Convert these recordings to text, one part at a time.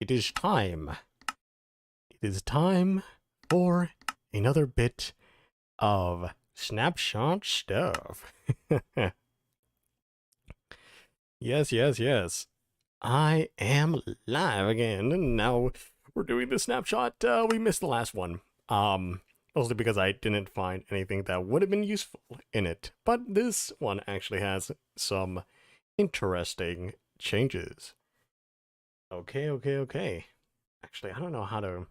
It is time. It is time for another bit of snapshot stuff. Yes. I am live again, and now we're doing the snapshot. We missed the last one. Mostly because I didn't find anything that would have been useful in it. But this one actually has some interesting changes. Okay. Actually, I don't know how to...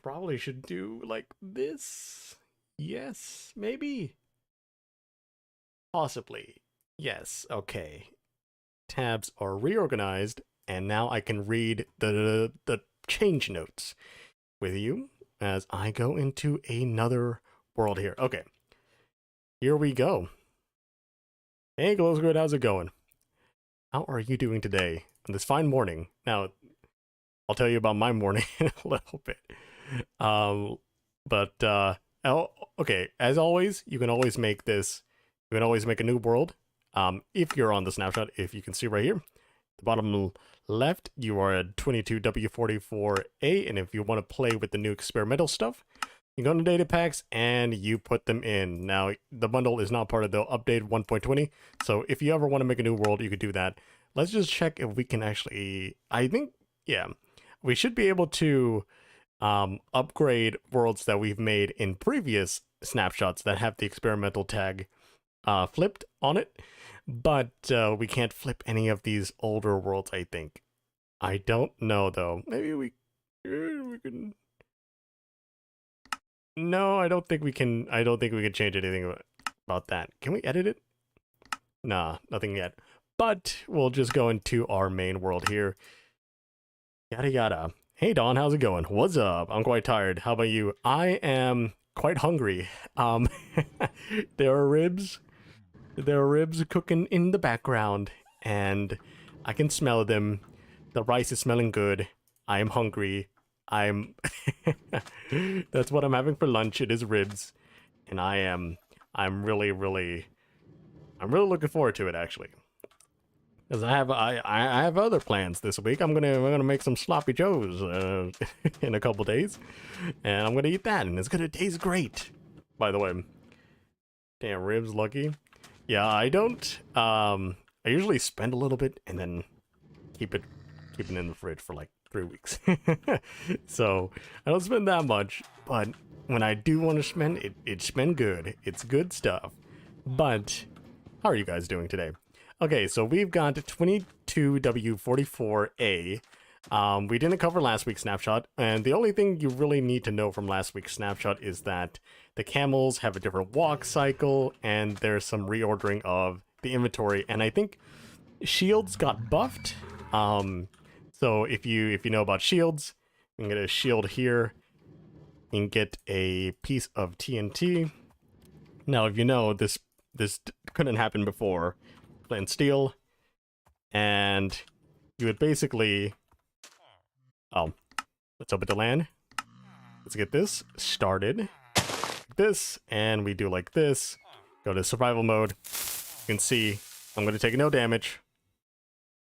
Probably should do like this. Yes, maybe. Possibly. Yes, okay. Tabs are reorganized, and now I can read the change notes with you as I go into another world here. Okay. Here we go. Hey, Glow Squid, how's it going? How are you doing today on this fine morning? Now, I'll tell you about my morning in a little bit. Okay, as always, you can always make this, you can always make a new world. If you're on the snapshot, if you can see right here, the bottom left, you are at 22W44A, and if you want to play with the new experimental stuff, you go to data packs and you put them in. Now, the bundle is not part of the update 1.20, so if you ever want to make a new world, you could do that. Let's just check if we can actually, I think, yeah, we should be able to upgrade worlds that we've made in previous snapshots that have the experimental tag flipped on it, but we can't flip any of these older worlds, I think. I don't know, though. Maybe we can... No, I don't think we can. I don't think we can change anything about that. Can we edit it? Nah, nothing yet. But we'll just go into our main world here. Yada. Hey Don, how's it going? What's up? I'm quite tired. How about you? I am quite hungry. There are ribs. There are ribs cooking in the background, and I can smell them. The rice is smelling good. I am hungry. That's what I'm having for lunch. It is ribs, and I'm really looking forward to it, actually. Because I have other plans this week. I'm gonna make some sloppy joes in a couple days, and I'm gonna eat that, and it's gonna taste great. By the way, damn, ribs, lucky. Yeah, I don't. I usually spend a little bit and then keep it in the fridge for like 3 weeks. So I don't spend that much, but when I do want to spend, it's spend good. It's good stuff. But how are you guys doing today? Okay, so we've got 22W44A. We didn't cover last week's snapshot, and the only thing you really need to know from last week's snapshot is that the camels have a different walk cycle, and there's some reordering of the inventory, and I think shields got buffed. So if you know about shields, you can get a shield here. You can get a piece of TNT. Now, if you know, this couldn't happen before. Flint steel, and you would basically, let's open the land. Let's get this started. This, and we do like this. Go to survival mode. You can see I'm going to take no damage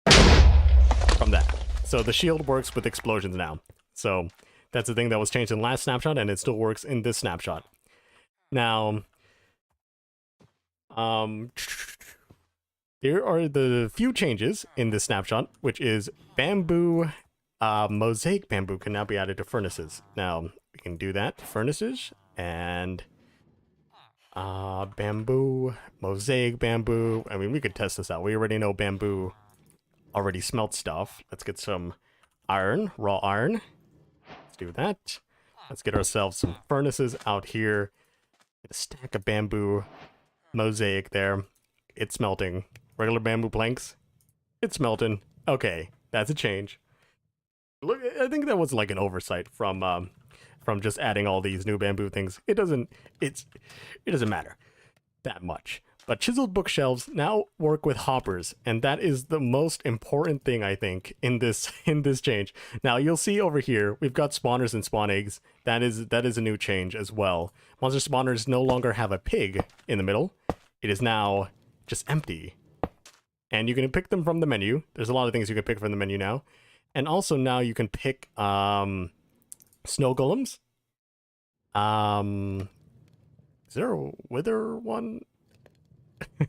from that. So the shield works with explosions now. So that's the thing that was changed in the last snapshot, and it still works in this snapshot. Now, there are the few changes in this snapshot, which is bamboo, mosaic bamboo can now be added to furnaces. Now, we can do that to furnaces, and bamboo, mosaic bamboo. I mean, we could test this out. We already know bamboo already smelt stuff. Let's get some iron, raw iron. Let's do that. Let's get ourselves some furnaces out here. Get a stack of bamboo, mosaic there. It's smelting. Regular bamboo planks. It's melting. Okay, that's a change. Look, I think that was like an oversight from just adding all these new bamboo things. It doesn't matter that much. But chiseled bookshelves now work with hoppers, and that is the most important thing, I think, in this change. Now you'll see over here we've got spawners and spawn eggs. That is a new change as well. Monster spawners no longer have a pig in the middle. It is now just empty. And you can pick them from the menu. There's a lot of things you can pick from the menu now. And also now you can pick snow golems. Is there a wither one?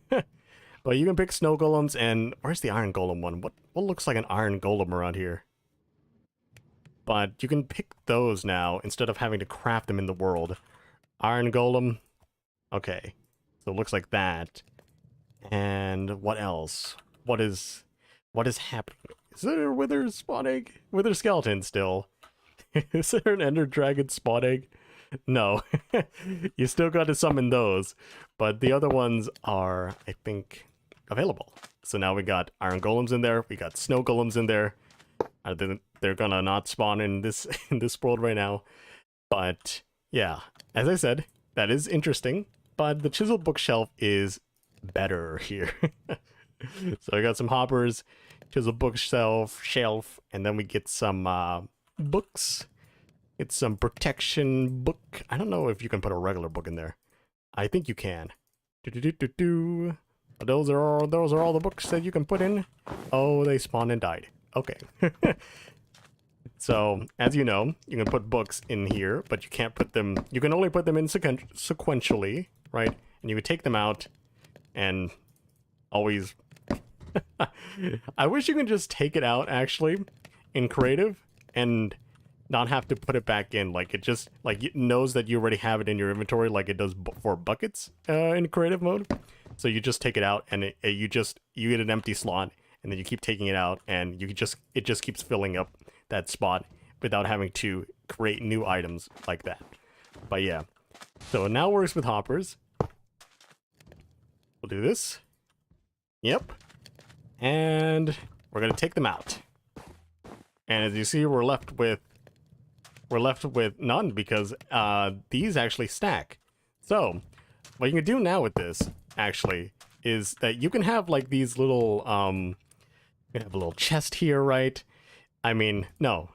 But you can pick snow golems, and where's the iron golem one? What looks like an iron golem around here? But you can pick those now instead of having to craft them in the world. Iron golem. Okay. So it looks like that. And what else? What is happening? Is there a wither spawn egg? Wither skeleton still. Is there an ender dragon spawn egg? No. You still got to summon those. But the other ones are, I think, available. So now we got iron golems in there. We got snow golems in there. They're gonna not spawn in this world right now. But yeah, as I said, that is interesting. But the chiseled bookshelf is better here. So I got some hoppers, chiseled shelf, and then we get some books. It's some protection book. I don't know if you can put a regular book in there. I think you can. Those are all the books that you can put in. Oh, they spawned and died. Okay. So, as you know, you can put books in here, but you can't put them... You can only put them in sequentially, right? And you can take them out and always... I wish you could just take it out, actually, in creative, and not have to put it back in. Like, it just... Like, it knows that you already have it in your inventory like it does for buckets in creative mode. So you just take it out, and you get an empty slot, and then you keep taking it out, and it just keeps filling up that spot without having to create new items like that. But yeah, so it now works with hoppers. We'll do this. Yep. And we're gonna take them out. And as you see, we're left with none because these actually stack. So what you can do now with this actually is that you can have like these little you can have a little chest here, right? I mean, no.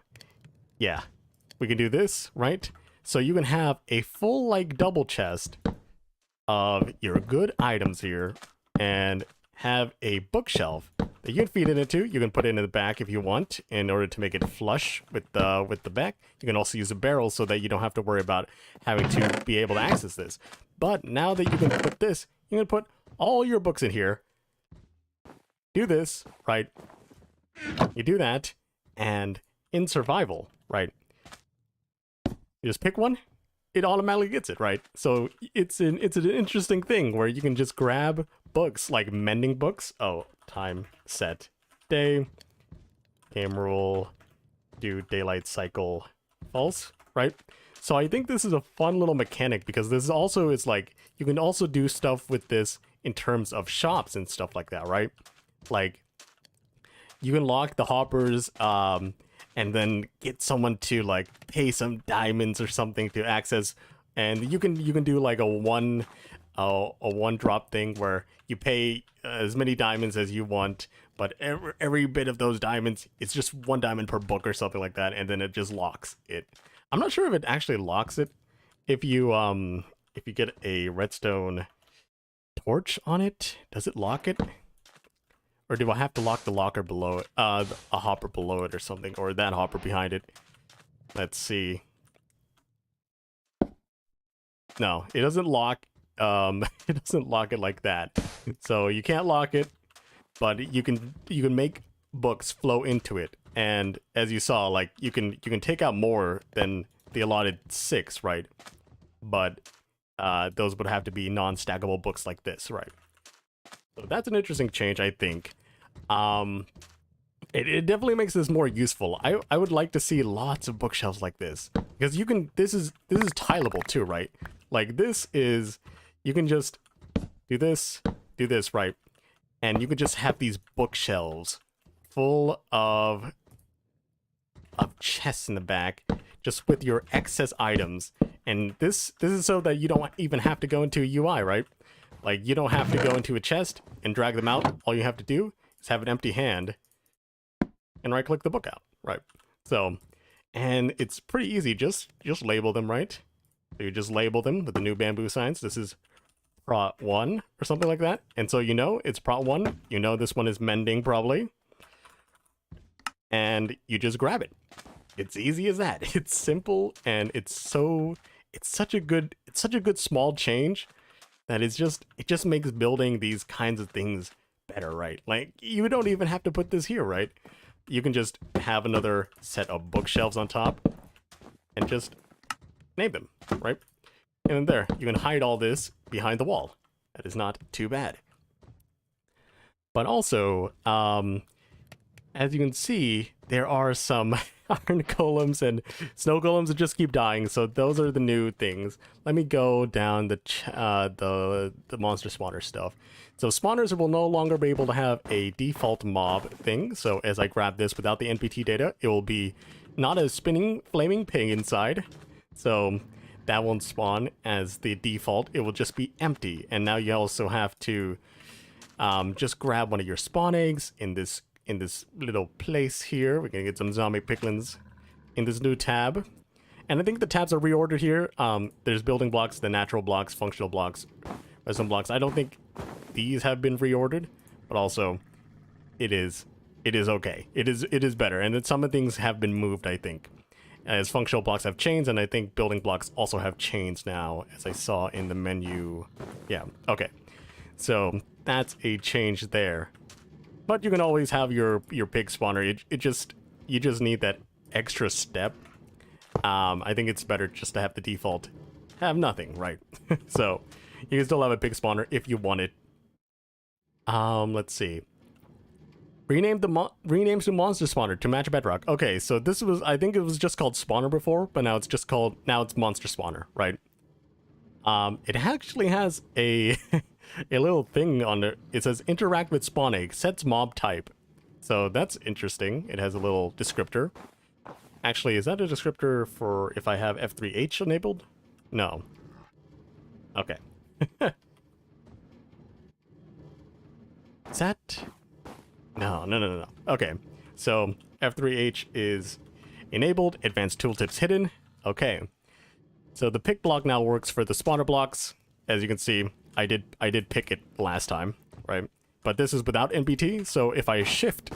Yeah. We can do this, right? So you can have a full, like, double chest of your good items here and have a bookshelf that you can feed it into. You can put it in the back if you want in order to make it flush with the back. You can also use a barrel so that you don't have to worry about having to be able to access this. But now that you can put this, you can put all your books in here. Do this, right? You do that. And in survival, right, you just pick one, it automatically gets it, right? So it's an interesting thing where you can just grab books, like mending books. Oh, time, set, day, game rule, do daylight cycle, false, right? So I think this is a fun little mechanic because this also is like, you can also do stuff with this in terms of shops and stuff like that, right? Like, you can lock the hoppers, and then get someone to like pay some diamonds or something to access, and you can do like a one drop thing where you pay as many diamonds as you want, but every bit of those diamonds, it's just 1 diamond per book or something like that, and then it just locks it. I'm not sure if it actually locks it if you get a redstone torch on it. Does it lock it? Or do I have to lock the locker below it? A hopper below it or something, or that hopper behind it. Let's see. No, it doesn't lock. It doesn't lock it like that. So you can't lock it, but you can make books flow into it. And as you saw, like you can take out more than the allotted 6, right? But those would have to be non-stackable books like this, right? So that's an interesting change, I think. It definitely makes this more useful. I would like to see lots of bookshelves like this because you can. This is tileable too, right? Like this is, you can just do this, right? And you can just have these bookshelves full of chests in the back, just with your excess items. And this is so that you don't even have to go into a UI, right? Like, you don't have to go into a chest and drag them out. All you have to do is have an empty hand and right-click the book out, right? So, and it's pretty easy. Just label them, right? So you just label them with the new bamboo signs. This is prot 1 or something like that. And so you know it's prot 1. You know this one is mending, probably. and you just grab it. It's easy as that. It's simple, and it's such a good small change that it just makes building these kinds of things better, right? Like, you don't even have to put this here, right? You can just have another set of bookshelves on top and just name them, right? And then there, you can hide all this behind the wall. That is not too bad. But also, as you can see, there are some iron golems and snow golems that just keep dying, so those are the new things. Let me go down the monster spawner stuff. So spawners will no longer be able to have a default mob thing, so as I grab this without the NPT data, it will be not a spinning flaming pig inside, so that won't spawn as the default. It will just be empty, and now you also have to just grab one of your spawn eggs in this little place here. We're gonna get some zombie piglins in this new tab, and I think the tabs are reordered here. There's building blocks, the natural blocks, functional blocks, resin blocks. I don't think these have been reordered, but also it is okay. It is better, and then some of the things have been moved, I think, as functional blocks have changed, and I think building blocks also have changed now, as I saw in the menu. Yeah, okay, so that's a change there. But you can always have your pig spawner. You just need that extra step. I think it's better just to have the default have nothing, right? So you can still have a pig spawner if you want it. Let's see. Rename to monster spawner to match bedrock. Okay, so this was, I think it was just called spawner before, but now it's monster spawner, right? It actually has a a little thing on it. It says interact with spawn egg, sets mob type. So that's interesting. It has a little descriptor. Actually, is that a descriptor for if I have F3H enabled? No. Okay. Is that... No. Okay. So F3H is enabled, advanced tooltips hidden. Okay. So the pick block now works for the spawner blocks. As you can see, I did pick it last time, right? But this is without NBT, so if I shift,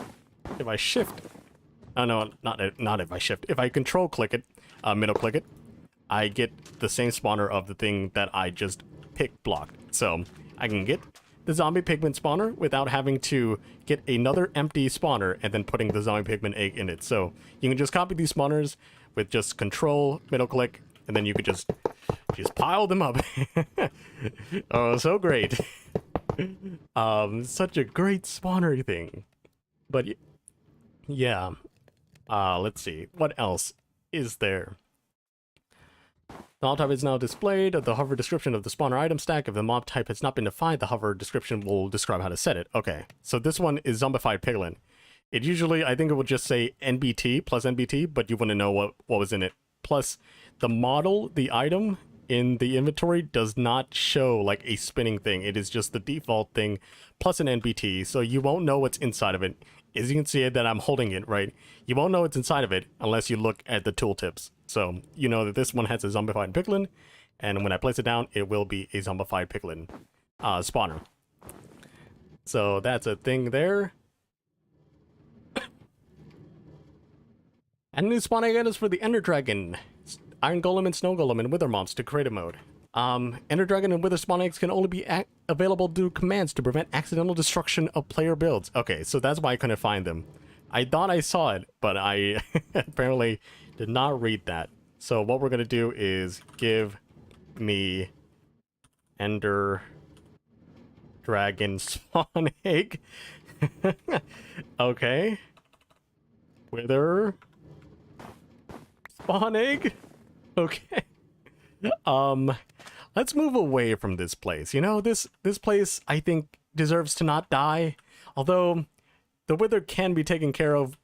oh no, not if I shift. If I control click it, middle click it, I get the same spawner of the thing that I just pick blocked. So I can get the zombie pigment spawner without having to get another empty spawner and then putting the zombie pigment egg in it. So you can just copy these spawners with just control, middle click, and then you could just pile them up. Oh, so great. Such a great spawner thing. But yeah. Let's see. What else is there? The mob type is now displayed. The hover description of the spawner item stack. If the mob type has not been defined, the hover description will describe how to set it. Okay, so this one is zombified piglin. It usually, I think it would just say NBT plus NBT, but you want to know what was in it. Plus, the model, the item in the inventory does not show like a spinning thing. It is just the default thing plus an NBT, so you won't know what's inside of it. As you can see that I'm holding it, right? You won't know what's inside of it unless you look at the tooltips. So you know that this one has a zombified piglin, and when I place it down, it will be a zombified piglin spawner. So that's a thing there. And new spawning items for the Ender Dragon, Iron Golem and Snow Golem and Wither mobs to creative mode. Ender Dragon and Wither spawn eggs can only be available through commands to prevent accidental destruction of player builds. Okay, so that's why I couldn't find them. I thought I saw it, but I apparently did not read that. So what we're gonna do is give me Ender Dragon spawn egg. Okay. Wither spawn egg. Okay. Let's move away from this place. You know, this place I think deserves to not die. Although the Wither can be taken care of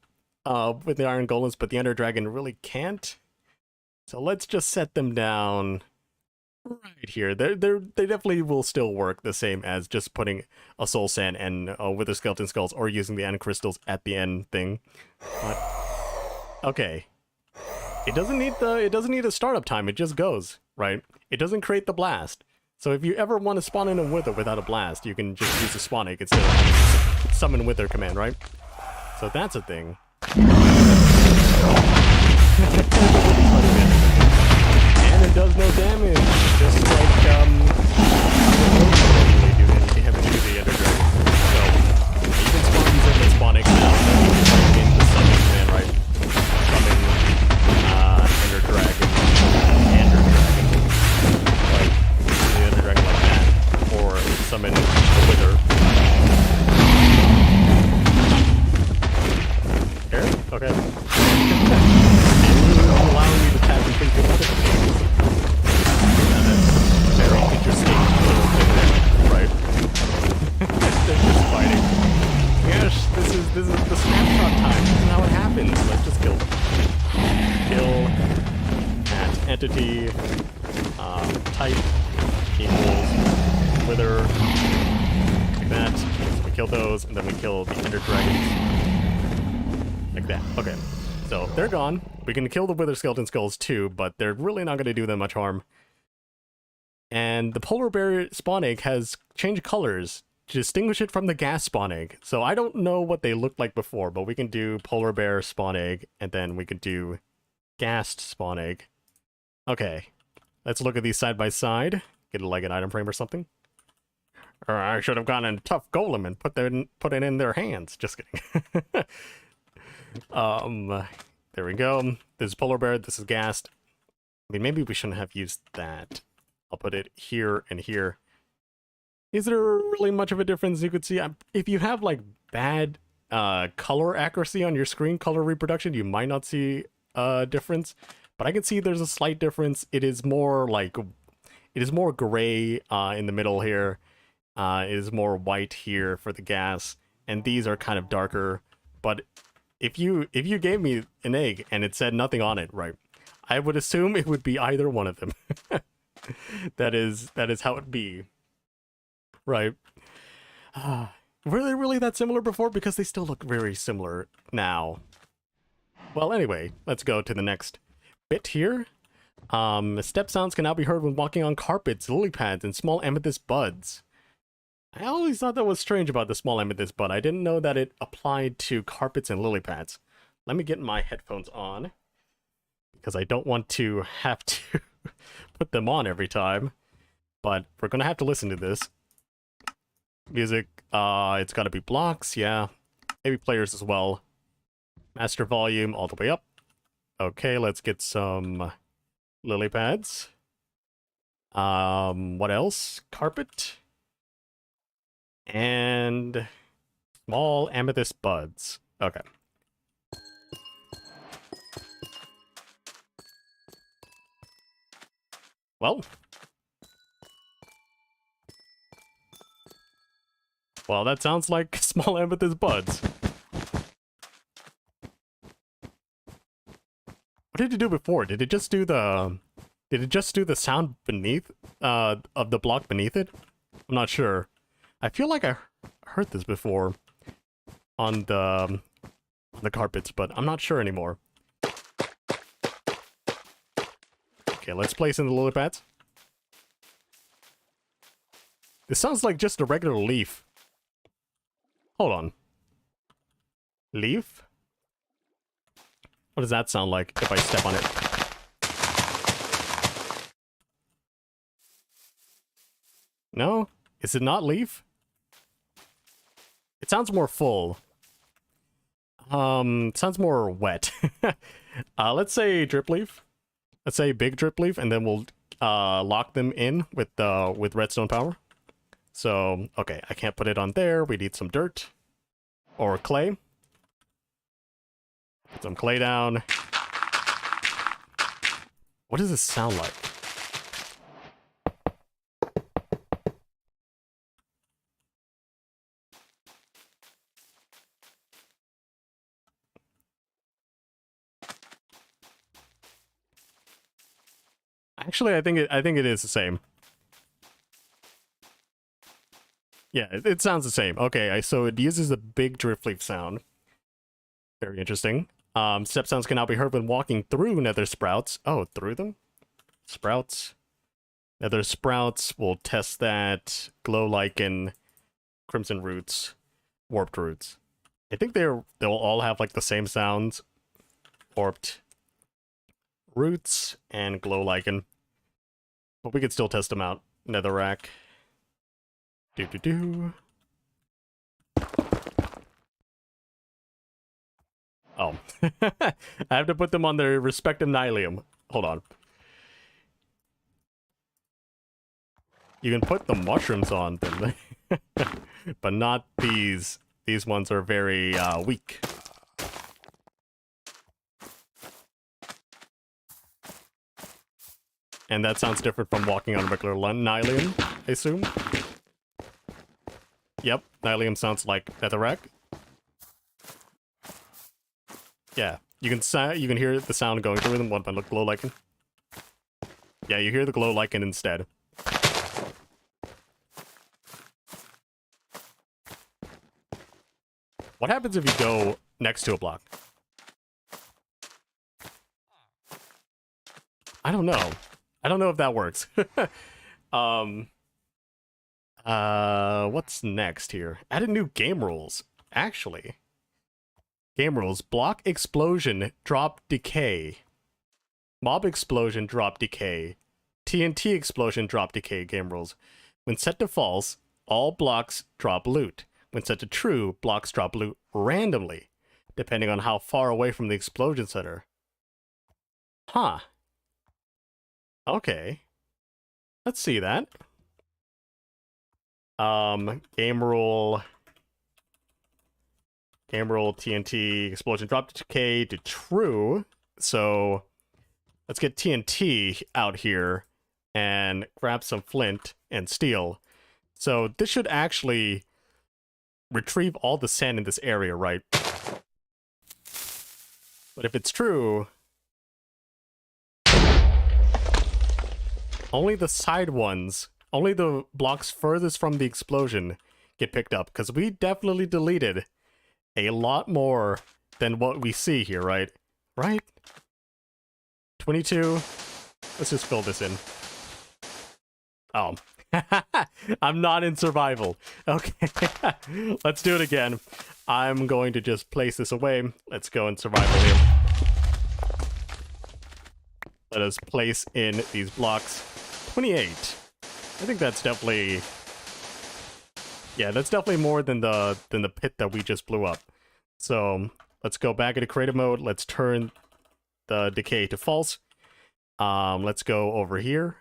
with the Iron Golems, but the Ender Dragon really can't. So let's just set them down right here. They definitely will still work the same as just putting a Soul Sand and Wither Skeleton Skulls or using the End Crystals at the end thing. But okay. It doesn't need a startup time, it just goes, right? It doesn't create the blast. So if you ever want to spawn in a Wither without a blast, you can just use the spawn egg instead of summon Wither command, right? So that's a thing. And it does no damage, just like really do any damage to the Ender Dragon. So even spawns in the spawn egg now. In the summon command, right? Summon Ender Dragon, like the Ender Dragon like that, or summon the Wither. Here? Okay. Allowing me to tap and think of other things. Very interesting little thing there, right? They're just fighting. Yes, this is the snapshot time. This is how it happens. Let's just kill at entity type equals wither like that. So we kill those, and then we kill the Ender Dragons like that. Okay. So, they're gone. We can kill the Wither Skeleton Skulls too, but they're really not going to do them much harm. And the Polar Bear Spawn Egg has changed colors to distinguish it from the Gas Spawn Egg. So I don't know what they looked like before, but we can do Polar Bear Spawn Egg, and then we can do Gassed Spawn Egg. Okay, let's look at these side by side. Get like an item frame or something. Or I should have gotten a tough golem and put it in their hands. Just kidding. There we go. This is Polar Bear, this is Gassed. I mean, maybe we shouldn't have used that. I'll put it here and here. Is there really much of a difference you could see? If you have, like, bad color accuracy on your screen, color reproduction, you might not see a difference. But I can see there's a slight difference. It is more, like, it is more gray in the middle here. It is more white here for the gas. And these are kind of darker. But if you gave me an egg and it said nothing on it, right, I would assume it would be either one of them. that is how it'd be. Right. Were they really that similar before? Because they still look very similar now. Well, anyway, let's go to the next bit here. Step sounds can now be heard when walking on carpets, lily pads, and small amethyst buds. I always thought that was strange about the small amethyst bud. I didn't know that it applied to carpets and lily pads. Let me get my headphones on, because I don't want to have to put them on every time. But we're going to have to listen to this. Music, it's got to be blocks, yeah. Maybe players as well. Master volume all the way up. Okay, let's get some lily pads. What else? Carpet. And small amethyst buds. Okay. Well, that sounds like small amethyst buds. What did it do before? Did it just do the sound beneath of the block beneath it? I'm not sure. I feel like I heard this before on the carpets, but I'm not sure anymore. Okay, let's place in the lily pads. This sounds like just a regular leaf. Hold on. Leaf? What does that sound like if I step on it? No? Is it not leaf? It sounds more full. It sounds more wet. Let's say drip leaf. Let's say big drip leaf, and then we'll lock them in with redstone power. So, okay, I can't put it on there. We need some dirt or clay. Put some clay down. What does this sound like? Actually, I think it is the same. Yeah, it sounds the same. Okay, so it uses a big drift leaf sound. Very interesting. Step sounds can now be heard when walking through nether sprouts. Oh, through them? Sprouts. Nether sprouts. We'll test that. Glow lichen, crimson roots, warped roots. I think they'll all have like the same sounds. Warped roots and glow lichen. But we could still test them out. Netherrack. Do. Oh. I have to put them on their respective nylium. Hold on. You can put the mushrooms on them, but not these. These ones are very weak. And that sounds different from walking on regular nylium, I assume. Yep, nylium sounds like netherrack. Yeah, you can hear the sound going through them. What if I look glow lichen? Yeah, you hear the glow lichen instead. What happens if you go next to a block? I don't know. I don't know if that works. What's next here? Added new game rules. Actually. Game rules. Block explosion, drop decay. Mob explosion, drop decay. TNT explosion, drop decay game rules. When set to false, all blocks drop loot. When set to true, blocks drop loot randomly, depending on how far away from the explosion center. Huh. Okay. Let's see that. Game rule TNT explosion drop decay to true. So let's get TNT out here and grab some flint and steel. So this should actually retrieve all the sand in this area, right? But if it's true, only the side ones, only the blocks furthest from the explosion get picked up, because we definitely deleted a lot more than what we see here, right? Right? 22. Let's just fill this in. Oh. I'm not in survival. Okay. Let's do it again. I'm going to just place this away. Let's go in survival here. Let us place in these blocks. 28. I think that's definitely... Yeah, that's definitely more than the pit that we just blew up. So, let's go back into creative mode. Let's turn the decay to false. Let's go over here.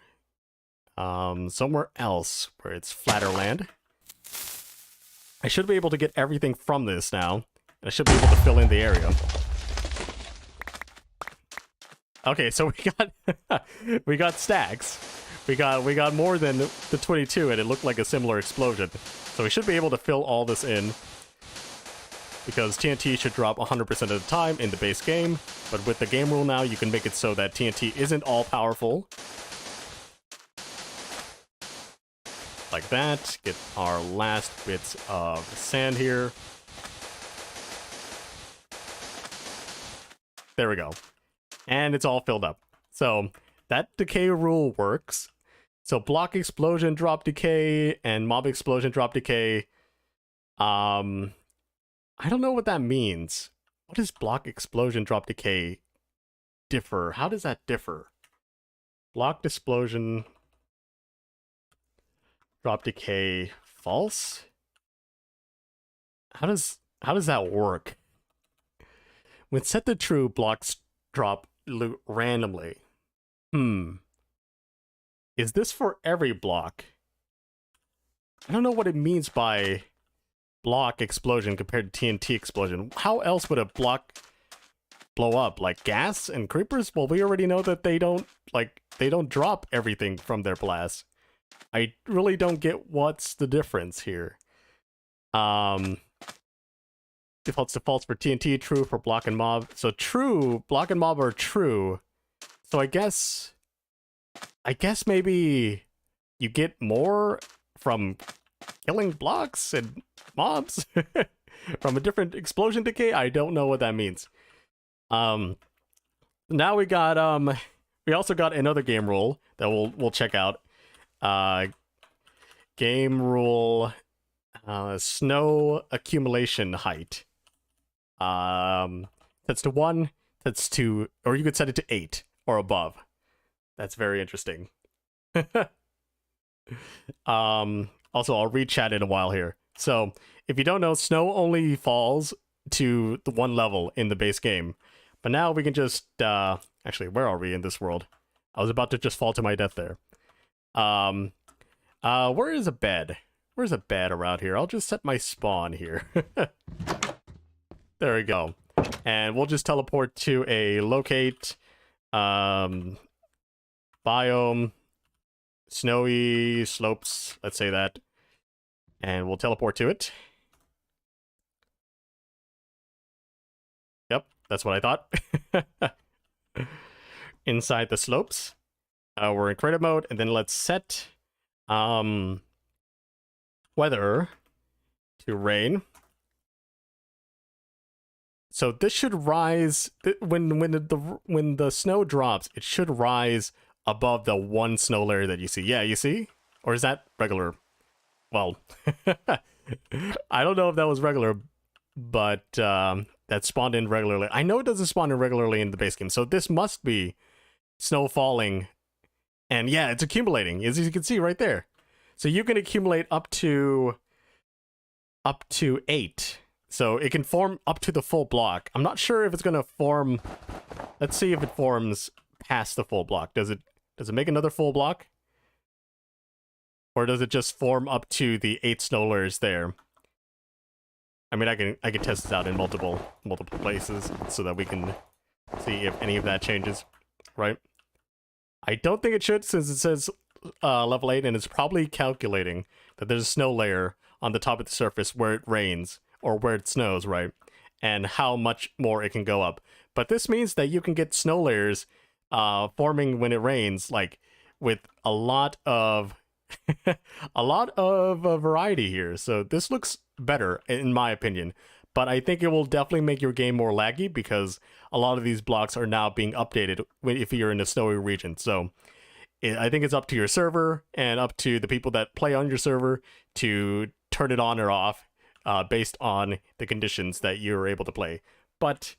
Somewhere else where it's flatter land. I should be able to get everything from this now. I should be able to fill in the area. Okay, so we got stacks. We got more than the 22, and it looked like a similar explosion. So we should be able to fill all this in, because TNT should drop 100% of the time in the base game. But with the game rule now, you can make it so that TNT isn't all powerful. Like that. Get our last bits of sand here. There we go. And it's all filled up. So that decay rule works. So block explosion, drop decay, and mob explosion, drop decay. I don't know what that means. What does block explosion, drop decay differ? How does that differ? Block explosion, drop decay, false? How does that work? When set to true, blocks drop loot randomly. Is this for every block? I don't know what it means by block explosion compared to TNT explosion. How else would a block blow up? Like gas and creepers? Well, we already know that they don't drop everything from their blast. I really don't get what's the difference here. Defaults to false for TNT, true for block and mob. So true, block and mob are true. So I guess maybe you get more from killing blocks and mobs from a different explosion decay. I don't know what that means. Now we got we also got another game rule that we'll check out. Game rule snow accumulation height. That's to 1. That's to, or you could set it to 8 or above. That's very interesting. Also, I'll read chat in a while here. So, if you don't know, snow only falls to the 1 level in the base game. But now we can just, actually, where are we in this world? I was about to just fall to my death there. Where is a bed? Where's a bed around here? I'll just set my spawn here. There we go. And we'll just teleport to a locate, biome, snowy slopes, let's say that. And we'll teleport to it. Yep, that's what I thought. Inside the slopes. We're in creative mode, and then let's set weather to rain. So this should rise when the snow drops. It should rise above the 1 snow layer that you see. Yeah, you see? Or is that regular? Well, I don't know if that was regular, but that spawned in regularly. I know it doesn't spawn in regularly in the base game, so this must be snow falling. And yeah, it's accumulating, as you can see right there. So you can accumulate up to 8. So it can form up to the full block. I'm not sure if it's gonna form. Let's see if it forms past the full block. Does it make another full block? Or does it just form up to the 8 snow layers there? I mean, I can test this out in multiple places so that we can see if any of that changes, right? I don't think it should, since it says level 8, and it's probably calculating that there's a snow layer on the top of the surface where it rains, or where it snows, right? And how much more it can go up. But this means that you can get snow layers forming when it rains, like, with a lot of variety here. So this looks better, in my opinion. But I think it will definitely make your game more laggy, because a lot of these blocks are now being updated if you're in a snowy region. So I think it's up to your server and up to the people that play on your server to turn it on or off based on the conditions that you're able to play. But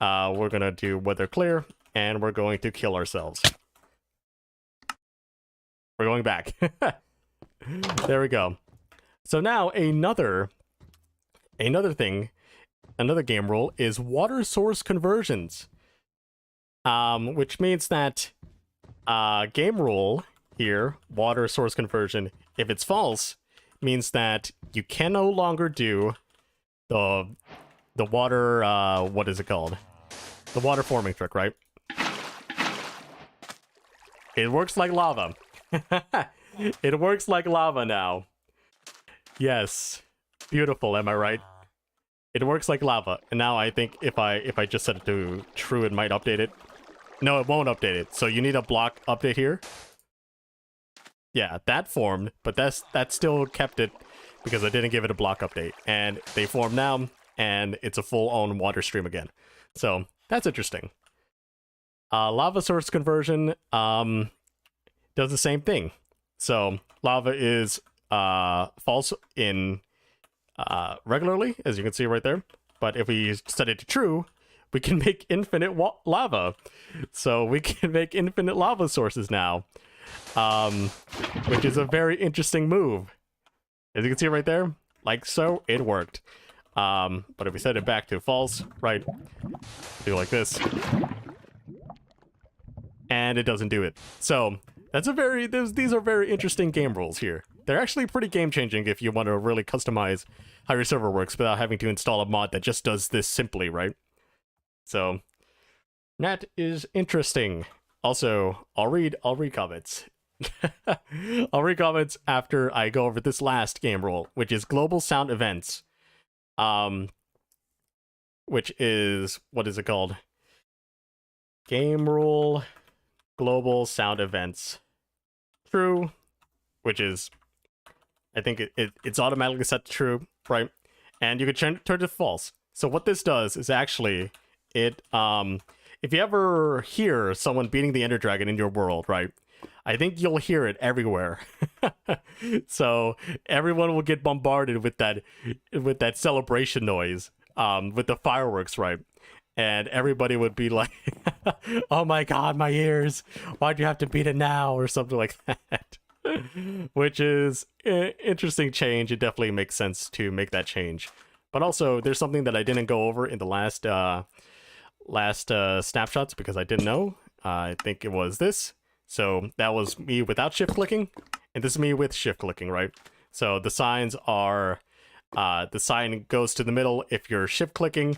we're going to do weather clear, and we're going to kill ourselves. We're going back. There we go. So now another game rule is water source conversions. Which means that game rule here, water source conversion, if it's false, means that you can no longer do the water, what is it called? The water forming trick, right? It works like lava. It works like lava now. Yes. Beautiful, am I right? It works like lava. And now I think if I just set it to true, it might update it. No, it won't update it. So you need a block update here. Yeah, that formed, but that still kept it because I didn't give it a block update. And they form now, and it's a full-on water stream again. So that's interesting. Lava source conversion does the same thing. So lava is false in regularly, as you can see right there. But if we set it to true, we can make infinite lava. So we can make infinite lava sources now, which is a very interesting move. As you can see right there, like so, it worked. But if we set it back to false, right, do like this, and it doesn't do it. So that's these are very interesting game rules here. They're actually pretty game-changing if you want to really customize how your server works without having to install a mod that just does this simply, right? So that is interesting. Also, I'll read comments. I'll read comments after I go over this last game rule, which is global sound events. Which is, what is it called? Game rule, global sound events. True, which is, I think it's automatically set to true, right? And you can turn it to false. So what this does is actually, if you ever hear someone beating the Ender Dragon in your world, right? I think you'll hear it everywhere. So everyone will get bombarded with that celebration noise with the fireworks, right? And everybody would be like, "Oh my God, my ears! Why'd you have to beat it now?" or something like that. Which is an interesting change. It definitely makes sense to make that change. But also, there's something that I didn't go over in the last snapshots because I didn't know. I think it was this. So that was me without shift clicking, and this is me with shift clicking, right? So the signs are, the sign goes to the middle if you're shift clicking.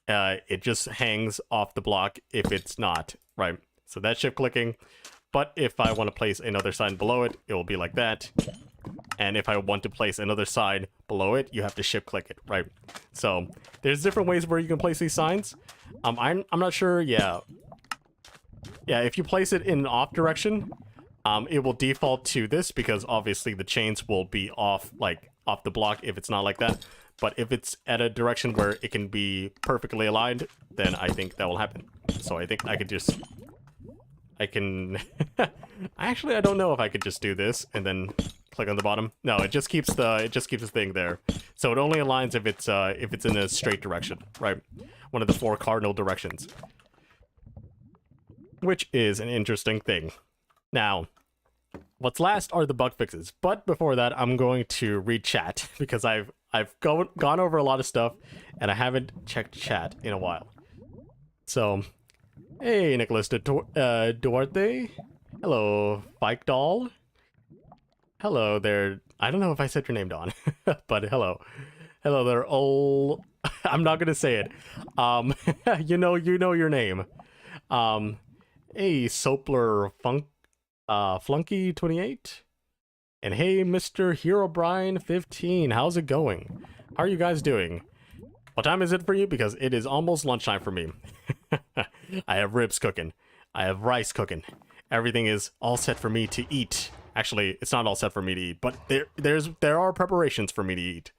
It just hangs off the block if it's not, right? So that's shift clicking. But if I want to place another sign below it, it will be like that. And if I want to place another sign below it, you have to shift click it, right? So there's different ways where you can place these signs. I'm not sure. Yeah, if you place it in an off direction, it will default to this because obviously the chains will be off, like off the block if it's not like that. But if it's at a direction where it can be perfectly aligned, then I think that will happen. So I think I could just, I can, actually I don't know if I could just do this and then click on the bottom. No, it just keeps the thing there. So it only aligns if it's in a straight direction, right? One of the 4 cardinal directions. Which is an interesting thing. Now, what's last are the bug fixes. But before that, I'm going to read chat because I've gone over a lot of stuff and I haven't checked chat in a while. So, hey, Nicholas Duarte. Hello, Fike Doll. Hello there. I don't know if I said your name, Dawn, but hello. Hello there, old. I'm not gonna say it. You know your name. Hey, Sopler Flunky 28, and hey, Mr. Herobrine 15. How's it going? How are you guys doing? What time is it for you? Because it is almost lunchtime for me. I have ribs cooking. I have rice cooking. Everything is all set for me to eat. Actually, it's not all set for me to eat, but there are preparations for me to eat.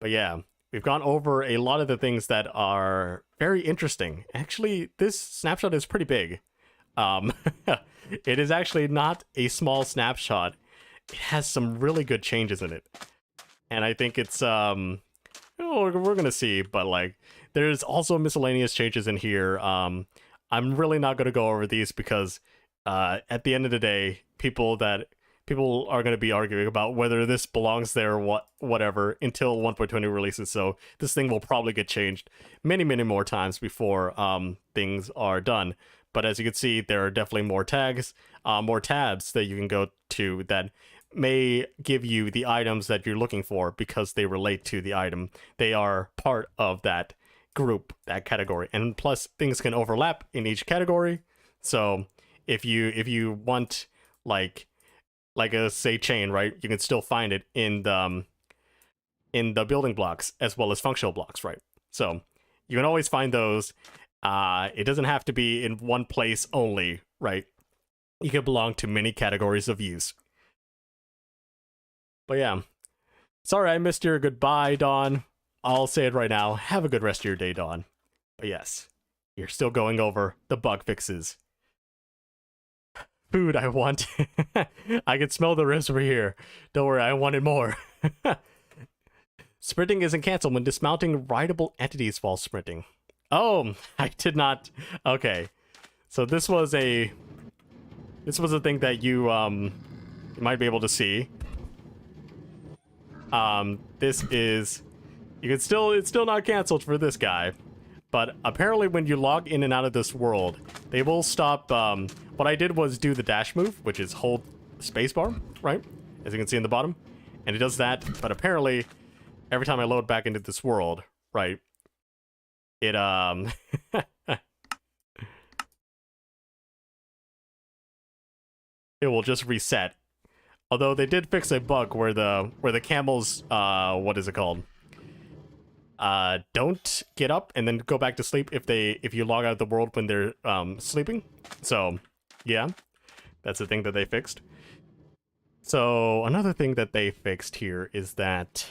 But yeah, we've gone over a lot of the things that are very interesting. Actually, this snapshot is pretty big. It is actually not a small snapshot. It has some really good changes in it. And I think it's, we're gonna see, but like, there's also miscellaneous changes in here. I'm really not gonna go over these because at the end of the day, people are going to be arguing about whether this belongs there or whatever until 1.20 releases. So this thing will probably get changed many more times before things are done. But as you can see, there are definitely more tags, more tabs that you can go to that may give you the items that you're looking for because they relate to the item. They are part of that group, that category, and plus things can overlap in each category. So if you want like a say chain, right, you can still find it in the building blocks as well as functional blocks, right? So you can always find those. It doesn't have to be in one place only, right? You can belong to many categories of use. But yeah, sorry I missed your goodbye, Dawn. I'll say it right now. Have a good rest of your day, Dawn. But yes, you're still going over the bug fixes. Food I want. I can smell the ribs over here. Don't worry, I wanted more. Sprinting isn't canceled when dismounting rideable entities while sprinting. Oh, I did not. Okay, so this was a thing that you might be able to see. This is, it's still not canceled for this guy. But apparently when you log in and out of this world, they will stop. What I did was do the dash move, which is hold spacebar, right? As you can see in the bottom. And it does that, but apparently every time I load back into this world, right, it it will just reset. Although they did fix a bug where the camels, what is it called? Don't get up and then go back to sleep if you log out of the world when they're sleeping. So yeah, that's the thing that they fixed. So another thing that they fixed here is that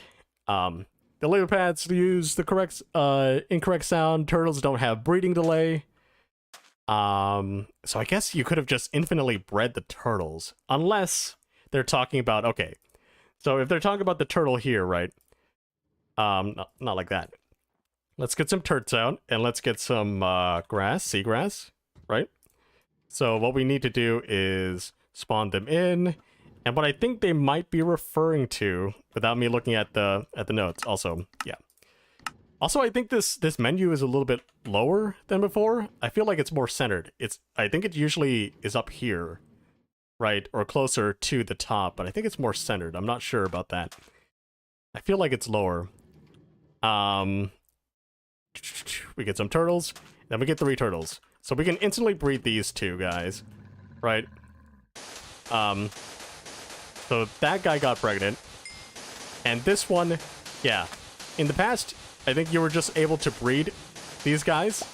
the lily pads use the incorrect sound. Turtles don't have breeding delay. So I guess you could have just infinitely bred the turtles, unless they're talking about, okay, so if they're talking about the turtle here, right? Not like that. Let's get some turds out, and let's get some grass, seagrass, right? So what we need to do is spawn them in, and what I think they might be referring to, without me looking at the notes, also, yeah. Also, I think this menu is a little bit lower than before. I feel like it's more centered. I think it usually is up here, right, or closer to the top, but I think it's more centered. I'm not sure about that. I feel like it's lower. We get some turtles, then we get 3 turtles. So we can instantly breed these 2 guys, right? So that guy got pregnant. And this one, yeah. In the past, I think you were just able to breed these guys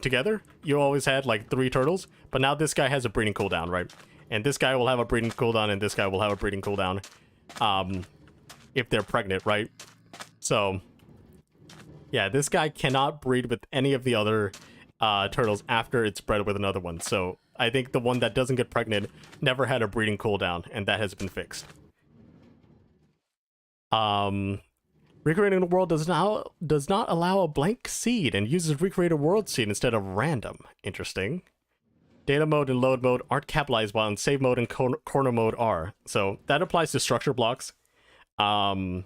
together. You always had like 3 turtles, but now this guy has a breeding cooldown, right? And this guy will have a breeding cooldown, and this guy will have a breeding cooldown if they're pregnant, right? So, yeah, this guy cannot breed with any of the other turtles after it's bred with another one. So I think the one that doesn't get pregnant never had a breeding cooldown, and that has been fixed. Recreating the world does not allow a blank seed and uses recreate a world seed instead of random. Interesting. Data mode and load mode aren't capitalized, while in save mode and corner mode are. So that applies to structure blocks. Can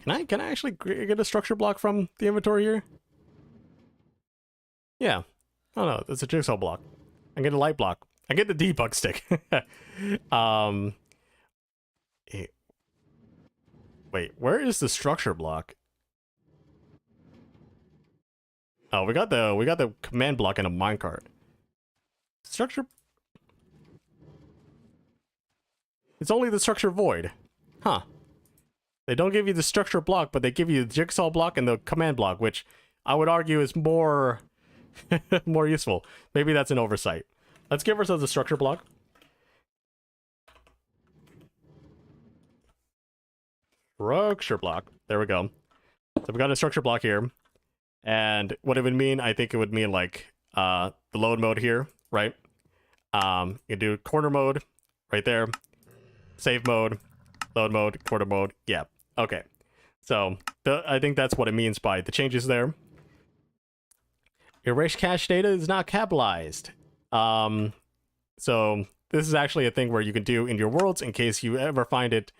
I actually get a structure block from the inventory here? Yeah. Oh no, it's a jigsaw block. I get a light block. I get the debug stick. Wait, where is the structure block? Oh, we got the command block in a minecart. Structure. It's only the structure void. Huh. They don't give you the structure block, but they give you the jigsaw block and the command block, which I would argue is more more useful. Maybe that's an oversight. Let's give ourselves a structure block. Structure block. There we go. So we got a structure block here. And what it would mean, I think it would mean like the load mode here, right? You can do corner mode right there. Save mode, load mode, corner mode. Yeah. Okay. So I think that's what it means by the changes there. Erase cache data is not capitalized. So this is actually a thing where you can do in your worlds in case you ever find it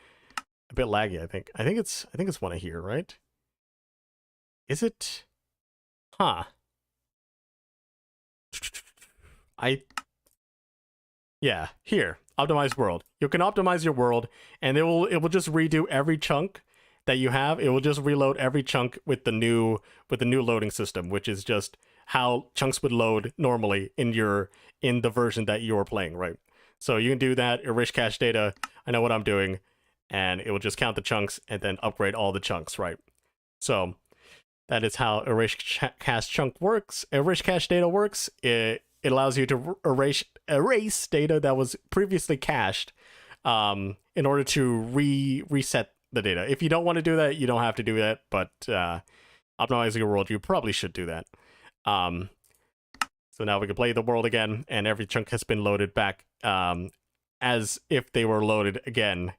a bit laggy. I think it's one of here, right? Is it? Huh. Yeah, here. Optimize world. You can optimize your world, and it will just redo every chunk that you have. It will just reload every chunk with the new loading system, which is just how chunks would load normally in the version that you're playing, right? So you can do that, erase cache data. I know what I'm doing, and it will just count the chunks and then upgrade all the chunks, right? So that is how erase cache chunk works. Erase cache data works. It allows you to erase data that was previously cached in order to reset the data. If you don't want to do that, you don't have to do that, but optimizing your world, you probably should do that. So now we can play the world again, and every chunk has been loaded back as if they were loaded again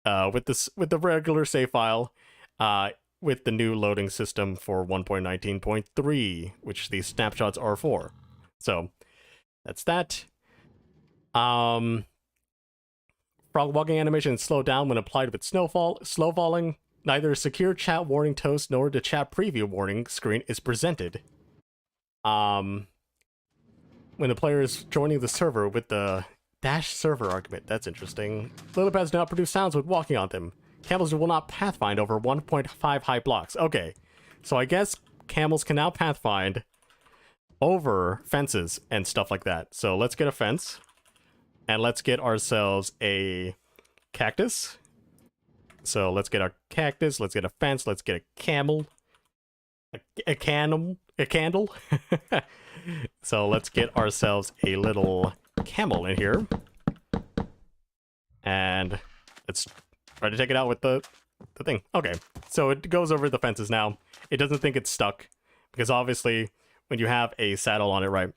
with the regular save file with the new loading system for 1.19.3, which these snapshots are for. So that's that. Frog walking animation is slowed down when applied with snowfall. Slow falling. Neither secure chat warning toast nor the chat preview warning screen is presented. When the player is joining the server with the dash server argument. That's interesting. Lilypads do not produce sounds when walking on them. Camels will not pathfind over 1.5 high blocks. Okay, so I guess camels can now pathfind over fences and stuff like that. So let's get a fence, and let's get ourselves a cactus. So let's get our cactus, let's get a fence, let's get a camel, a candle. So let's get ourselves a little camel in here, and let's try to take it out with the thing. Okay, so it goes over the fences now. It doesn't think it's stuck, because obviously when you have a saddle on it, right,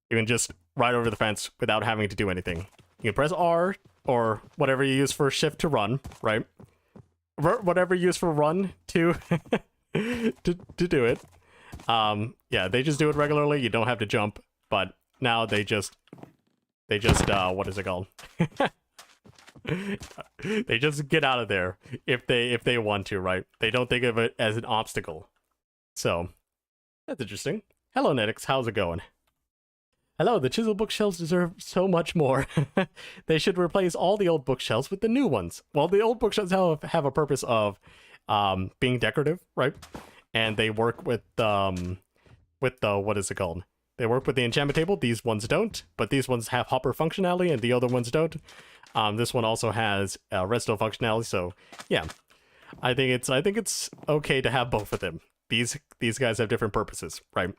you can just ride over the fence without having to do anything. You can press R or whatever you use for shift to run, right? whatever you use for run to to do it. Yeah, they just do it regularly. You don't have to jump, but now they just what is it called? They just get out of there if they want to, right? They don't think of it as an obstacle. So that's interesting. Hello, Netix. How's it going? Hello, the Chiseled bookshelves deserve so much more. They should replace all the old bookshelves with the new ones. Well, the old bookshelves have a purpose of being decorative, right? And they work with the what is it called? They work with the enchantment table. These ones don't, but these ones have hopper functionality, and the other ones don't. This one also has redstone functionality. So yeah, I think it's okay to have both of them. These guys have different purposes, right?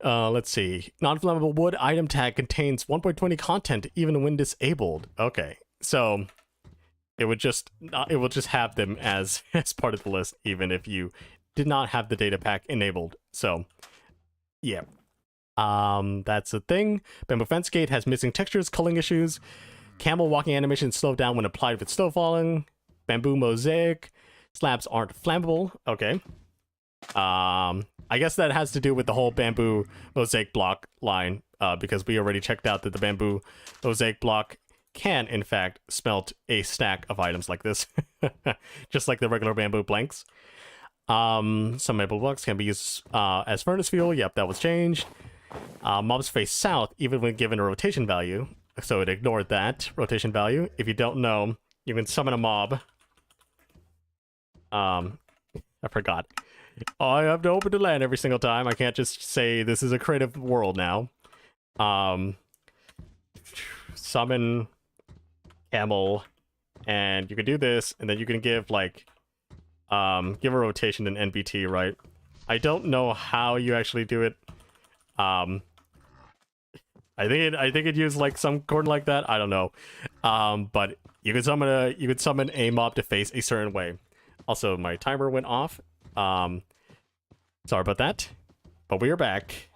Let's see. Non-flammable wood item tag contains 1.20 content even when disabled. Okay, so it will just have them as part of the list even if you did not have the data pack enabled. So yeah, that's a thing. Bamboo fence gate has missing textures, culling issues. Camel walking animation slowed down when applied with snow falling. Bamboo mosaic slabs aren't flammable. Okay. I guess that has to do with the whole bamboo mosaic block line, because we already checked out that the bamboo mosaic block can, in fact, smelt a stack of items like this, just like the regular bamboo planks. Some bamboo blocks can be used as furnace fuel. Yep, that was changed. Mobs face south even when given a rotation value, so it ignored that rotation value. If you don't know, you can summon a mob. I forgot. I have to open the land every single time. I can't just say this is a creative world now. Summon camel, and you can do this, and then you can give like give a rotation in NBT, right? I don't know how you actually do it. I think it used like some chord like that. I don't know. But you could summon a mob to face a certain way. Also, my timer went off. Sorry about that, but we are back.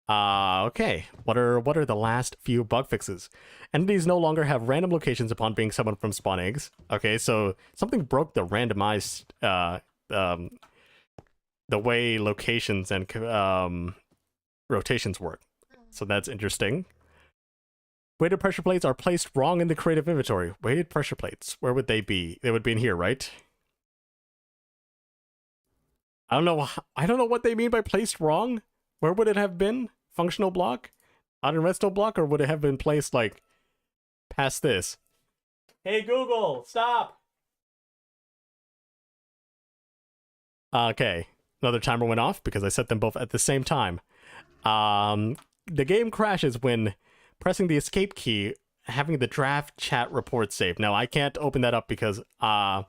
Okay, what are the last few bug fixes? Entities no longer have random locations upon being summoned from spawn eggs. Okay, so something broke the randomized the way locations and rotations work. So that's interesting. Weighted pressure plates are placed wrong in the creative inventory. Weighted pressure plates, where would they be? They would be in here, right? I don't know what they mean by placed wrong. Where would it have been? Functional block? On a redstone block, or would it have been placed like past this? Hey Google, stop! Okay, another timer went off because I set them both at the same time. The game crashes when pressing the escape key, having the draft chat report saved. Now I can't open that up because I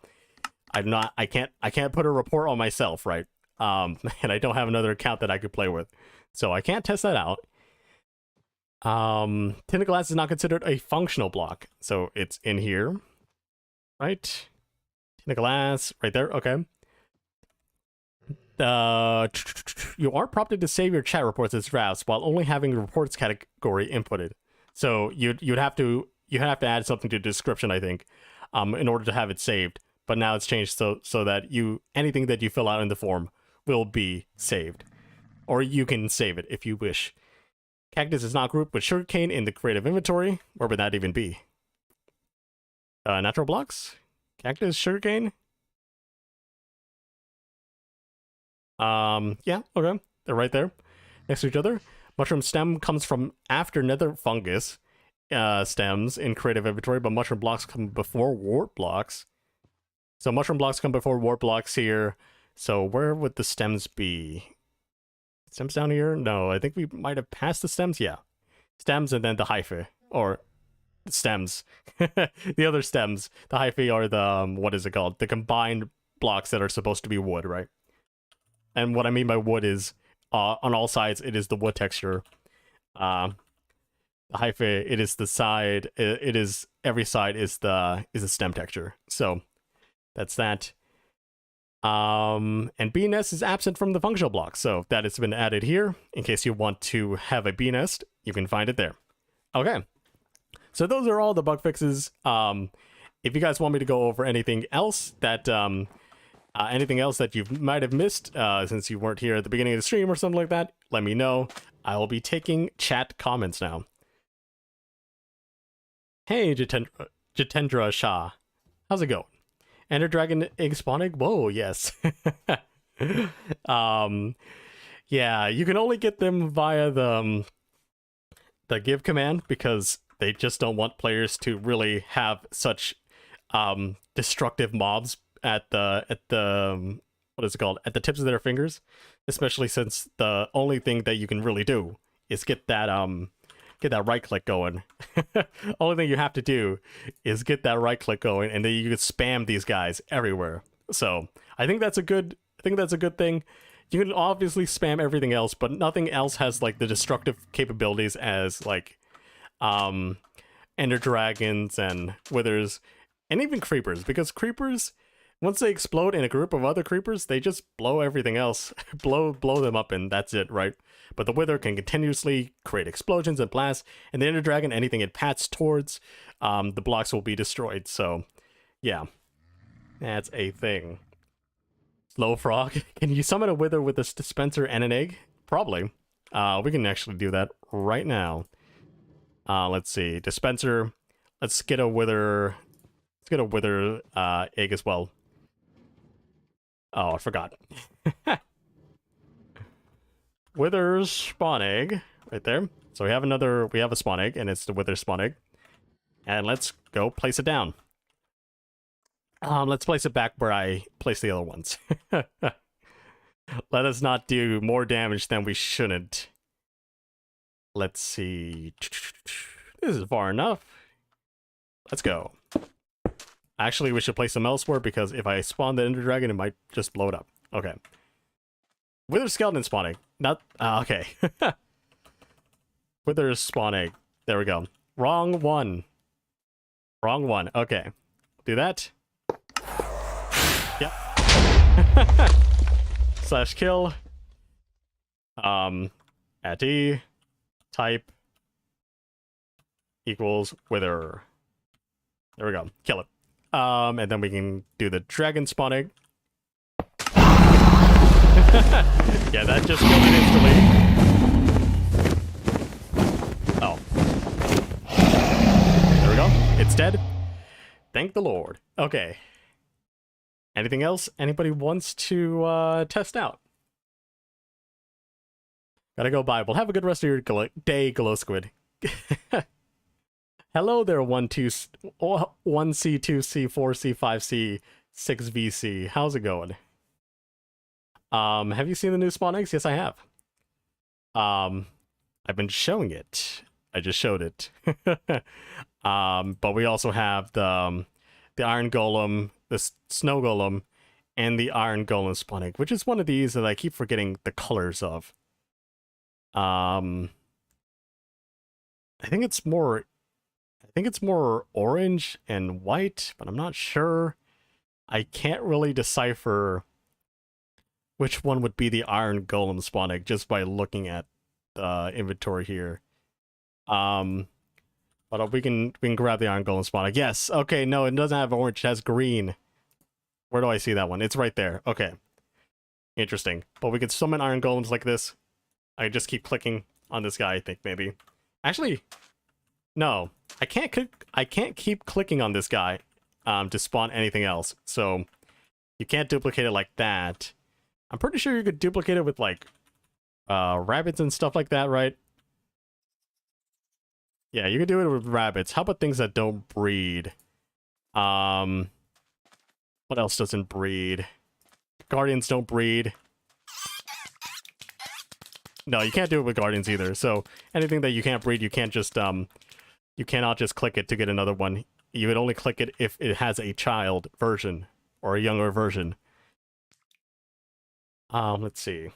can't put a report on myself, right? And I don't have another account that I could play with, so I can't test that out. Tin of glass is not considered a functional block, so it's in here, right? Tin of glass, right there. Okay. You are prompted to save your chat reports as drafts while only having the reports category inputted. So you'd have to add something to the description, I think, in order to have it saved. But now it's changed so that anything that you fill out in the form will be saved, or you can save it if you wish. Cactus is not grouped with sugarcane in the creative inventory. Where would that even be? Natural blocks, cactus, sugarcane. Yeah, okay, they're right there next to each other. Mushroom stem comes from after nether fungus stems in creative inventory, but mushroom blocks come before wart blocks. So mushroom blocks come before wart blocks here. So where would the stems be? Stems down here? No, I think we might have passed the stems. Yeah, stems and then the hyphae, or stems. The other stems, the hyphae are the what is it called? The combined blocks that are supposed to be wood, right? And what I mean by wood is on all sides it is the wood texture. The hyphae, it is the side. It is every side is the stem texture. So that's that. And bee nest is absent from the functional block, so that has been added here. In case you want to have a bee nest, you can find it there. Okay, so those are all the bug fixes. if you guys want me to go over anything else that you might have missed since you weren't here at the beginning of the stream or something like that, let me know. I will be taking chat comments now. Hey, Jitendra Shah. How's it going? Ender Dragon Egg Spawning? Whoa, yes. Yeah, you can only get them via the give command because they just don't want players to really have such destructive mobs at the what is it called, at the tips of their fingers, especially since the only thing that you can really do is get that right click going. Only thing you have to do is get that right click going, and then you can spam these guys everywhere. So I think that's a good thing. You can obviously spam everything else, but nothing else has like the destructive capabilities as like ender dragons and withers and even creepers, because creepers, once they explode in a group of other creepers, they just blow everything else, blow them up, and that's it, right? But the wither can continuously create explosions and blasts, and the ender dragon, anything it pats towards, the blocks will be destroyed. So yeah, that's a thing. Slow Frog, can you summon a wither with this dispenser and an egg? Probably. We can actually do that right now. Let's see, dispenser. Let's get a wither. Let's get a wither egg as well. Oh, I forgot. Wither spawn egg right there. So we have a spawn egg, and it's the wither spawn egg. And let's go place it down. Let's place it back where I placed the other ones. Let us not do more damage than we shouldn't. Let's see. This is far enough. Let's go. Actually, we should place them elsewhere, because if I spawn the ender dragon, it might just blow it up. Okay. Wither skeleton spawning. Not... okay. Wither spawn egg. There we go. Wrong one. Wrong one. Okay. Do that. Yep. Slash kill. At E. Type. Equals wither. There we go. Kill it. And then we can do the dragon spawn egg. Yeah, that just killed it instantly. Oh. There we go. It's dead. Thank the Lord. Okay. Anything else anybody wants to test out? Gotta go bye. Well, have a good rest of your day, Glow Squid. Hello there, 1C, 2C, 4C, 5C, 6VC. How's it going? Have you seen the new spawn eggs? Yes, I have. I've been showing it. I just showed it. But we also have the iron golem, the snow golem, and the iron golem spawn egg, which is one of these that I keep forgetting the colors of. I think it's more orange and white, but I'm not sure. I can't really decipher which one would be the iron golem spawn egg just by looking at the inventory here. But we can grab the iron golem spawn egg. Yes. Okay. No, it doesn't have orange. It has green. Where do I see that one? It's right there. Okay. Interesting. But we can summon iron golems like this. I just keep clicking on this guy, I think, maybe. Actually, no. I can't keep clicking on this guy to spawn anything else. So you can't duplicate it like that. I'm pretty sure you could duplicate it with like rabbits and stuff like that, right? Yeah, you could do it with rabbits. How about things that don't breed? What else doesn't breed? Guardians don't breed. No, you can't do it with Guardians either. So anything that you can't breed, you can't just you cannot just click it to get another one. You would only click it if it has a child version or a younger version. Let's see.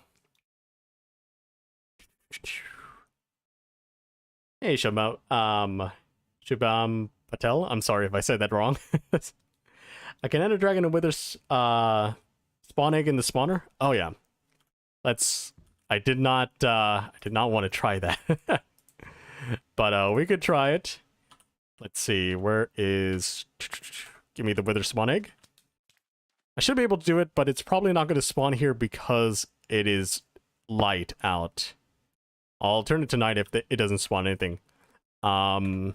Hey, Shubham Patel. I'm sorry if I said that wrong. I can enter dragon and wither spawn egg in the spawner. Oh yeah. I did not want to try that. But we could try it. Let's see, where is Give me the wither spawn egg. I should be able to do it, but it's probably not going to spawn here because it is light out. I'll turn it to night if it doesn't spawn anything. There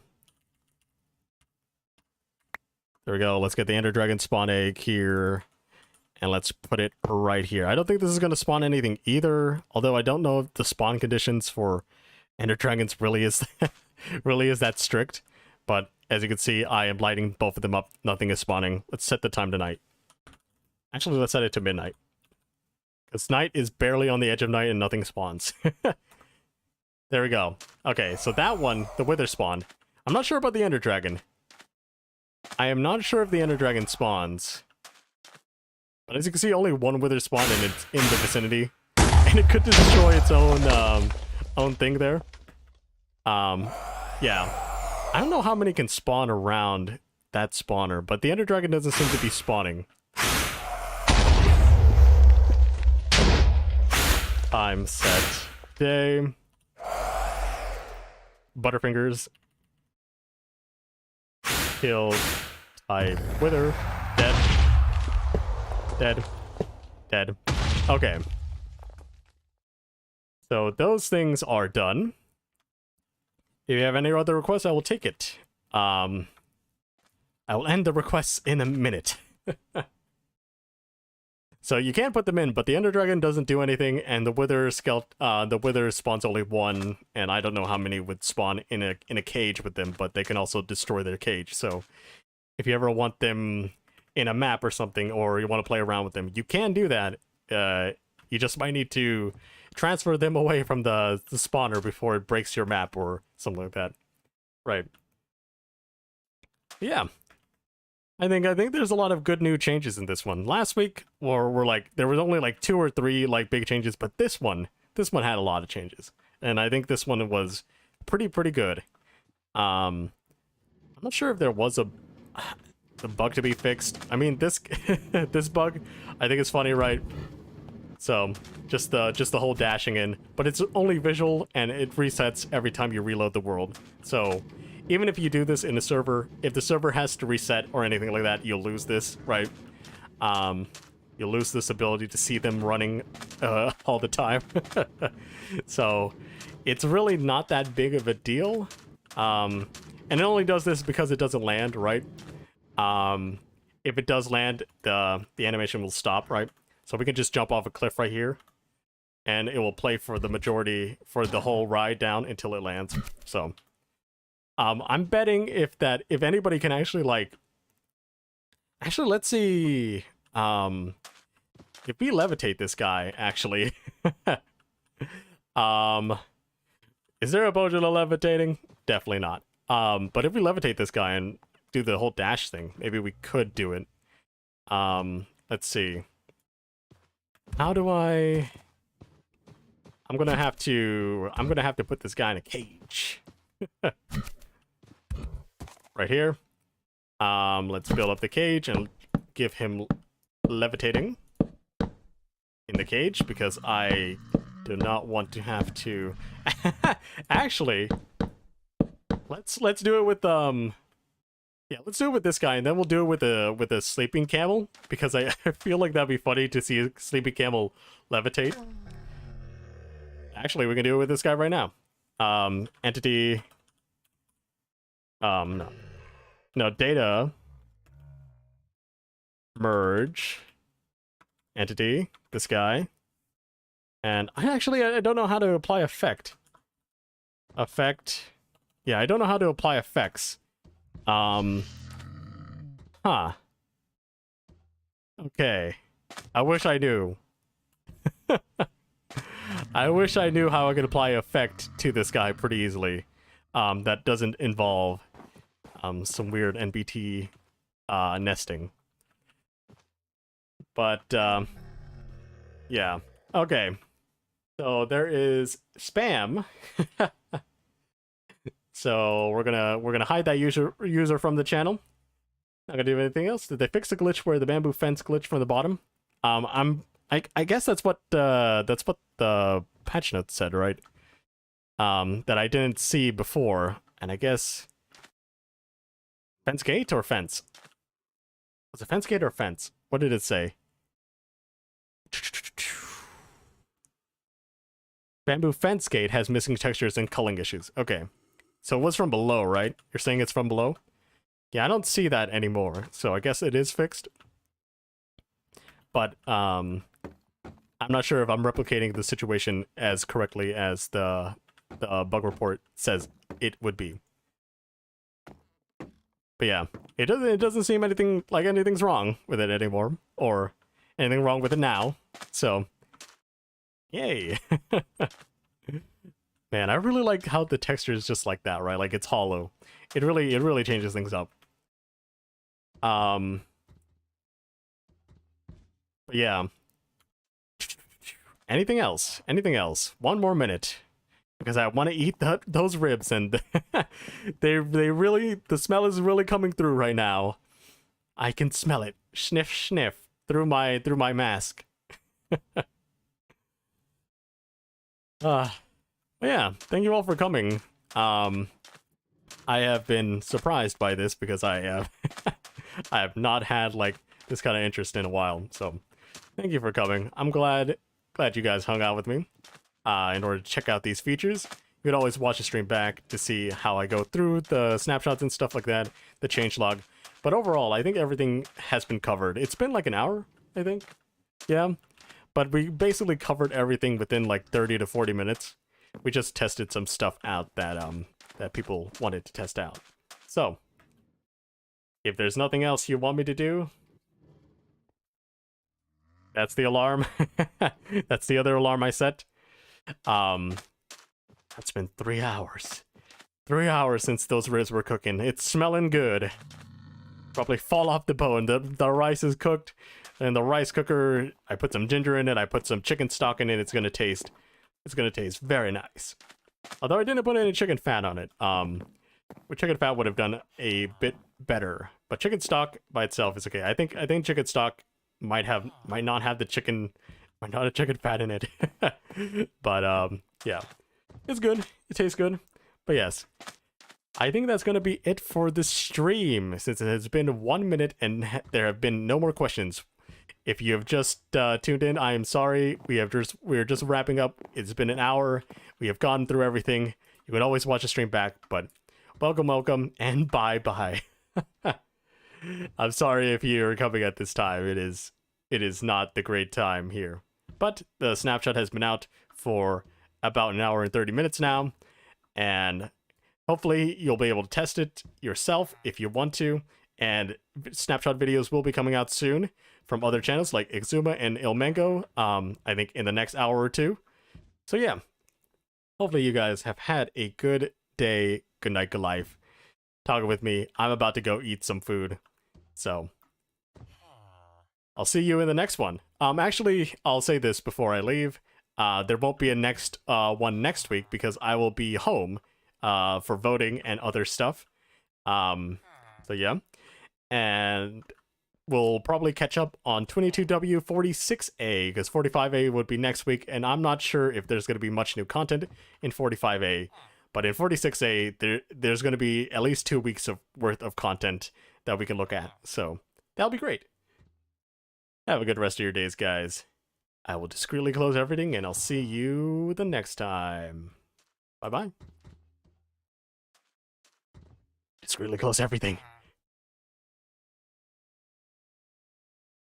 we go. Let's get the Ender Dragon spawn egg here. And let's put it right here. I don't think this is going to spawn anything either. Although I don't know if the spawn conditions for Ender Dragons really is that strict. But as you can see, I am lighting both of them up. Nothing is spawning. Let's set the time to night. Actually, let's set it to midnight. Because night is barely on the edge of night and nothing spawns. There we go. Okay, so that one, the Wither spawned. I'm not sure about the Ender Dragon. I am not sure if the Ender Dragon spawns. But as you can see, only one Wither spawned and it's in the vicinity. And it could destroy its own thing there. Yeah. I don't know how many can spawn around that spawner, but the Ender Dragon doesn't seem to be spawning. Time set. Day. Butterfingers. Kill. Type. Wither. Dead. Dead. Dead. Okay. So those things are done. If you have any other requests, I will take it. I will end the requests in a minute. So you can put them in, but the Ender Dragon doesn't do anything, and the Wither spawns only one, and I don't know how many would spawn in a cage with them, but they can also destroy their cage. So if you ever want them in a map or something, or you want to play around with them, you can do that. You just might need to transfer them away from the spawner before it breaks your map or something like that. Right. Yeah. I think there's a lot of good new changes in this one. Last week, we're like, there was only like 2 or 3 like big changes, but this one had a lot of changes. And I think this one was pretty good. I'm not sure if there was a bug to be fixed. I mean, this this bug, I think is funny, right? So just the whole dashing in, but it's only visual and it resets every time you reload the world. So even if you do this in a server, if the server has to reset or anything like that, you'll lose this, right? You'll lose this ability to see them running all the time. So it's really not that big of a deal. And it only does this because it doesn't land, right? If it does land, the animation will stop, right? So we can just jump off a cliff right here, and it will play for the whole ride down until it lands. So I'm betting if anybody can actually let's see, if we levitate this guy, actually, is there a potion of levitating? Definitely not. But if we levitate this guy and do the whole dash thing, maybe we could do it. Let's see. How do I'm gonna have to put this guy in a cage. Right here. Let's build up the cage and give him levitating in the cage because I do not want to have to. Actually, let's do it with yeah, let's do it with this guy, and then we'll do it with a sleeping camel, because I feel like that'd be funny to see a sleeping camel levitate. Actually, we can do it with this guy right now. Entity. No, data. Merge. Entity. This guy. And I don't know how to apply effect. Effect. Yeah, I don't know how to apply effects. Huh. Okay. I wish I knew. I wish I knew how I could apply effect to this guy pretty easily. That doesn't involve some weird NBT nesting. But yeah. Okay. So there is spam. So we're gonna hide that user from the channel. Not gonna do anything else. Did they fix the glitch where the bamboo fence glitched from the bottom? I guess that's what the patch notes said, right? That I didn't see before, and I guess fence gate or fence. Was it fence gate or fence? What did it say? Bamboo fence gate has missing textures and culling issues. Okay. So it was from below, right? You're saying it's from below? Yeah, I don't see that anymore. So I guess it is fixed. But I'm not sure if I'm replicating the situation as correctly as the bug report says it would be. But yeah, it doesn't seem anything like anything's wrong with it anymore, or anything wrong with it now. So, yay! Man, I really like how the texture is just like that, right? Like it's hollow. It really changes things up. But yeah. Anything else? Anything else? One more minute. Because I want to eat those ribs, and they really, the smell is really coming through right now. I can smell it. Sniff, sniff through my mask. Yeah, thank you all for coming. I have been surprised by this because I have I have not had like this kind of interest in a while. So thank you for coming. I'm glad you guys hung out with me. In order to check out these features, you can always watch the stream back to see how I go through the snapshots and stuff like that, the changelog. But overall, I think everything has been covered. It's been like an hour, I think. Yeah. But we basically covered everything within like 30 to 40 minutes. We just tested some stuff out that that people wanted to test out. So, if there's nothing else you want me to do, that's the alarm. That's the other alarm I set. It's been 3 hours. 3 hours since those ribs were cooking. It's smelling good. Probably fall off the bone. The rice is cooked, and the rice cooker, I put some ginger in it, I put some chicken stock in it. It's gonna taste very nice. Although I didn't put any chicken fat on it. Chicken fat would have done a bit better. But chicken stock by itself is okay. I think chicken stock might not have chicken fat in it. But yeah, it's good. It tastes good. But yes, I think that's gonna be it for the stream, since it has been 1 minute and there have been no more questions. If you have just tuned in, I am sorry. We're just wrapping up. It's been an hour. We have gone through everything. You can always watch the stream back. But welcome, and bye. I'm sorry if you're coming at this time. It is not the great time here. But the snapshot has been out for about an hour and 30 minutes now, and hopefully you'll be able to test it yourself if you want to. And snapshot videos will be coming out soon from other channels like Exuma and Ilmango, I think in the next hour or two. So yeah, hopefully you guys have had a good day, good night, good life. Talking with me, I'm about to go eat some food. So I'll see you in the next one. Actually, I'll say this before I leave. There won't be a next one next week because I will be home for voting and other stuff. So yeah. And we'll probably catch up on 22W 46A, because 45A would be next week, and I'm not sure if there's going to be much new content in 45A, but in 46A, there's going to be at least 2 weeks worth of content that we can look at, so that'll be great. Have a good rest of your days, guys. I will discreetly close everything, and I'll see you the next time. Bye-bye. Discreetly close everything.